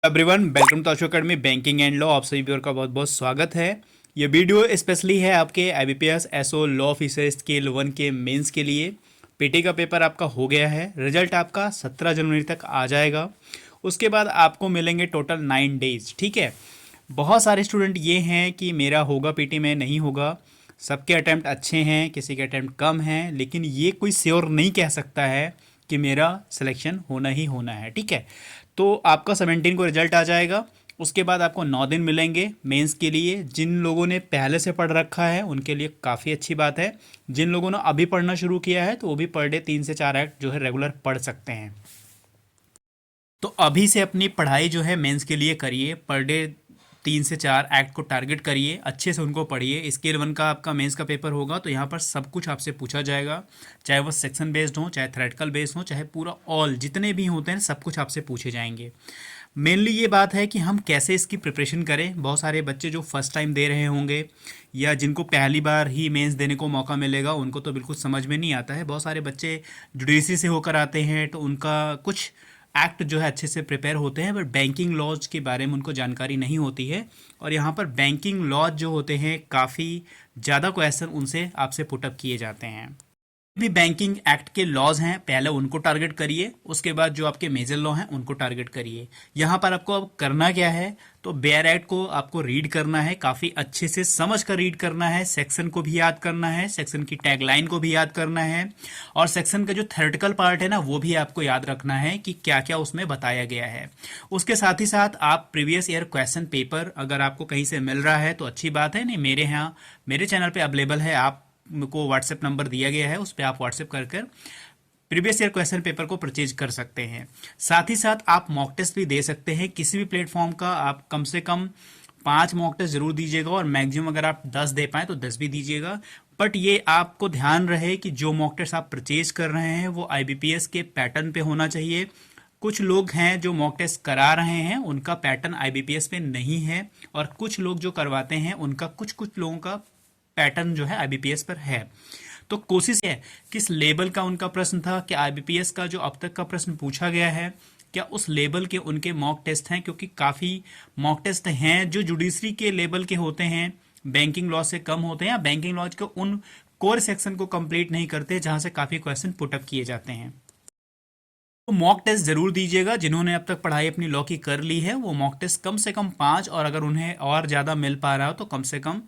Everyone, welcome to Ashok academy banking and law. आप सभी viewer का बहुत बहुत स्वागत है। ये वीडियो स्पेशली है आपके IBPS SO law officer scale 1 के मेंस के लिए। पीटी का पेपर आपका हो गया है, रिजल्ट आपका 17 जनवरी तक आ जाएगा। उसके बाद आपको मिलेंगे टोटल 9 डेज। ठीक है, बहुत सारे स्टूडेंट ये हैं कि मेरा होगा पीटी में, नहीं होगा। सबके अटैम्प्ट अच्छे हैं, किसी के अटैम्प्ट कम हैं, लेकिन ये कोई श्योर नहीं कह सकता है कि मेरा सिलेक्शन होना ही होना है। ठीक है, तो आपका 17 को रिजल्ट आ जाएगा। उसके बाद आपको 9 दिन मिलेंगे मेंस के लिए। जिन लोगों ने पहले से पढ़ रखा है उनके लिए काफ़ी अच्छी बात है। जिन लोगों ने अभी पढ़ना शुरू किया है तो वो भी पर डे 3 से 4 एक्ट जो है रेगुलर पढ़ सकते हैं। तो अभी से अपनी पढ़ाई जो है मेंस के लिए करिए। पर डे 3 से 4 एक्ट को टारगेट करिए, अच्छे से उनको पढ़िए। स्केल 1 का आपका मेंस का पेपर होगा तो यहाँ पर सब कुछ आपसे पूछा जाएगा, चाहे वो सेक्शन बेस्ड हो, चाहे थ्योरेटिकल बेस्ड हो, चाहे पूरा ऑल जितने भी होते हैं सब कुछ आपसे पूछे जाएंगे। मेनली ये बात है कि हम कैसे इसकी प्रिपरेशन करें। बहुत सारे बच्चे जो फर्स्ट टाइम दे रहे होंगे या जिनको पहली बार ही मेंस देने को मौका मिलेगा उनको तो बिल्कुल समझ में नहीं आता है। बहुत सारे बच्चे जुडिशरी से होकर आते हैं तो उनका कुछ एक्ट जो है अच्छे से प्रिपेयर होते हैं, बट बैंकिंग लॉज के बारे में उनको जानकारी नहीं होती है। और यहाँ पर बैंकिंग लॉज जो होते हैं काफ़ी ज़्यादा क्वेश्चन उनसे आपसे पुटअप किए जाते हैं। भी बैंकिंग एक्ट के लॉज हैं, पहले उनको टारगेट करिए, उसके बाद जो आपके मेजर लॉ हैं उनको टारगेट करिए। यहाँ पर आपको अब करना क्या है, तो बेयर एक्ट को आपको रीड करना है, काफ़ी अच्छे से समझ कर रीड करना है। सेक्शन को भी याद करना है, सेक्शन की टैगलाइन को भी याद करना है, और सेक्शन का जो थ्योरेटिकल पार्ट है ना वो भी आपको याद रखना है कि क्या क्या उसमें बताया गया है। उसके साथ ही साथ आप प्रीवियस ईयर क्वेश्चन पेपर अगर आपको कहीं से मिल रहा है तो अच्छी बात है, नहीं मेरे यहाँ मेरे चैनल पे अवेलेबल है, आप को व्हाट्सएप नंबर दिया गया है, उस पर आप व्हाट्सएप कर कर प्रीवियस ईयर क्वेश्चन पेपर को परचेज कर सकते हैं। साथ ही साथ आप मॉक टेस्ट भी दे सकते हैं किसी भी प्लेटफॉर्म का। आप कम से कम 5 मॉक टेस्ट जरूर दीजिएगा, और मैक्सिमम अगर आप 10 दे पाए तो 10 भी दीजिएगा। बट ये आपको ध्यान रहे कि जो मॉक टेस्ट आप परचेज कर रहे हैं वो आईबीपीएस के पैटर्न पे होना चाहिए। कुछ लोग हैं जो मॉक टेस्ट करा रहे हैं उनका पैटर्न आईबीपीएस पे नहीं है, और कुछ लोग जो करवाते हैं उनका कुछ कुछ लोगों का पैटर्न जो है आईबीपीएस पर है। तो कोशिश है किस लेवल का उनका प्रश्न था, कि आईबीपीएस का जो अब तक का प्रश्न पूछा गया है क्या उस लेवल के उनके मॉक टेस्ट हैं, क्योंकि काफ़ी मॉक टेस्ट हैं जो जुडिशरी के लेवल के होते हैं, बैंकिंग लॉ से कम होते हैं, या बैंकिंग लॉ के उन कोर सेक्शन को कंप्लीट नहीं करते जहां से काफ़ी क्वेश्चन पुटअप किए जाते हैं। तो मॉक टेस्ट जरूर दीजिएगा। जिन्होंने अब तक पढ़ाई अपनी लॉ की कर ली है वो मॉक टेस्ट कम से कम 5, और अगर उन्हें और ज़्यादा मिल पा रहा हो तो कम से कम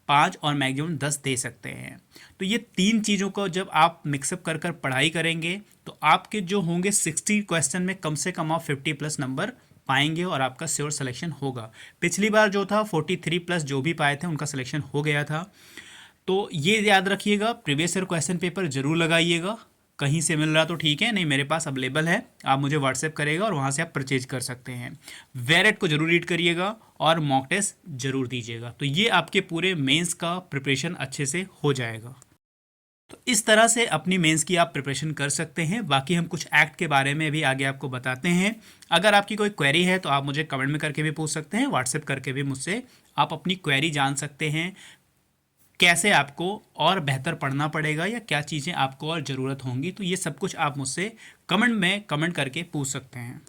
5 और मैक्सिमम 10 दे सकते हैं। तो ये 3 चीज़ों को जब आप मिक्सअप कर कर पढ़ाई करेंगे तो आपके जो होंगे 60 क्वेश्चन में कम से कम आप 50+ नंबर पाएंगे और आपका श्योर सिलेक्शन होगा। पिछली बार जो था 43+ जो भी पाए थे उनका सिलेक्शन हो गया था। तो ये याद रखिएगा, प्रीवियस ईयर क्वेश्चन पेपर जरूर लगाइएगा। कहीं से मिल रहा तो ठीक है, नहीं मेरे पास अवेलेबल है, आप मुझे व्हाट्सएप करेगा और वहाँ से आप परचेज कर सकते हैं। वेरेट को जरूर रीड करिएगा और मॉक टेस्ट जरूर दीजिएगा, तो ये आपके पूरे मेंस का प्रिपरेशन अच्छे से हो जाएगा। तो इस तरह से अपनी मेंस की आप प्रिपरेशन कर सकते हैं। बाकी हम कुछ एक्ट के बारे में भी आगे आपको बताते हैं। अगर आपकी कोई क्वेरी है तो आप मुझे कमेंट में करके भी पूछ सकते हैं, व्हाट्सएप करके भी मुझसे आप अपनी क्वेरी जान सकते हैं, कैसे आपको और बेहतर पढ़ना पड़ेगा या क्या चीज़ें आपको और ज़रूरत होंगी। तो ये सब कुछ आप मुझसे कमेंट में कमेंट करके पूछ सकते हैं।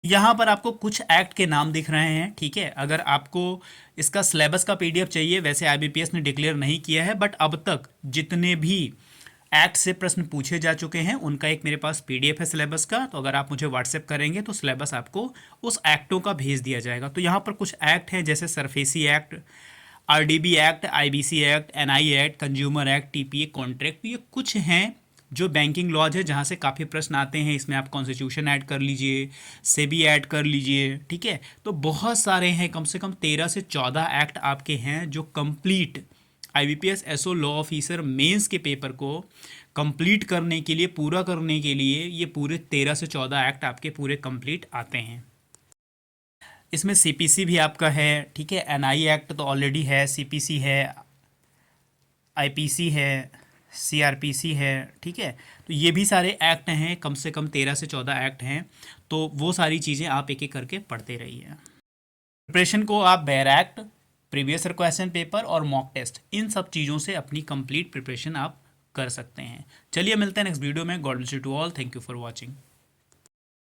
यहाँ पर आपको कुछ एक्ट के नाम दिख रहे हैं, ठीक है। अगर आपको इसका सिलेबस का पीडीएफ चाहिए, वैसे आईबीपीएस ने डिक्लेयर नहीं किया है, बट अब तक जितने भी एक्ट से प्रश्न पूछे जा चुके हैं उनका एक मेरे पास पीडीएफ है सिलेबस का। तो अगर आप मुझे व्हाट्सएप करेंगे तो सिलेबस आपको उस एक्टों का भेज दिया जाएगा। तो यहाँ पर कुछ एक्ट हैं जैसे SARFAESI act, RDB act, IBC act, NI act, consumer act, TPA contract. ये कुछ हैं जो बैंकिंग लॉज है जहाँ से काफ़ी प्रश्न आते हैं। इसमें आप कॉन्स्टिट्यूशन ऐड कर लीजिए, सेबी ऐड कर लीजिए, ठीक है। तो बहुत सारे हैं, कम से कम 13 से 14 एक्ट आपके हैं जो complete IBPS SO law officer mains के पेपर को कंप्लीट करने के लिए, पूरा करने के लिए ये पूरे 13 से 14 एक्ट आपके पूरे कंप्लीट आते हैं। इसमें सीपीसी भी आपका है, ठीक है। एनआई एक्ट तो ऑलरेडी है, सीपीसी है, आईपीसी है, सीआरपीसी है, ठीक है। तो ये भी सारे एक्ट हैं, कम से कम 13 से 14 एक्ट हैं। तो वो सारी चीज़ें आप एक एक करके पढ़ते रहिए। प्रिपरेशन को आप bare act, previous year question paper और मॉक टेस्ट, इन सब चीज़ों से अपनी कंप्लीट प्रिपरेशन आप कर सकते हैं। चलिए मिलते हैं नेक्स्ट वीडियो में। God bless you to all, thank you for watching.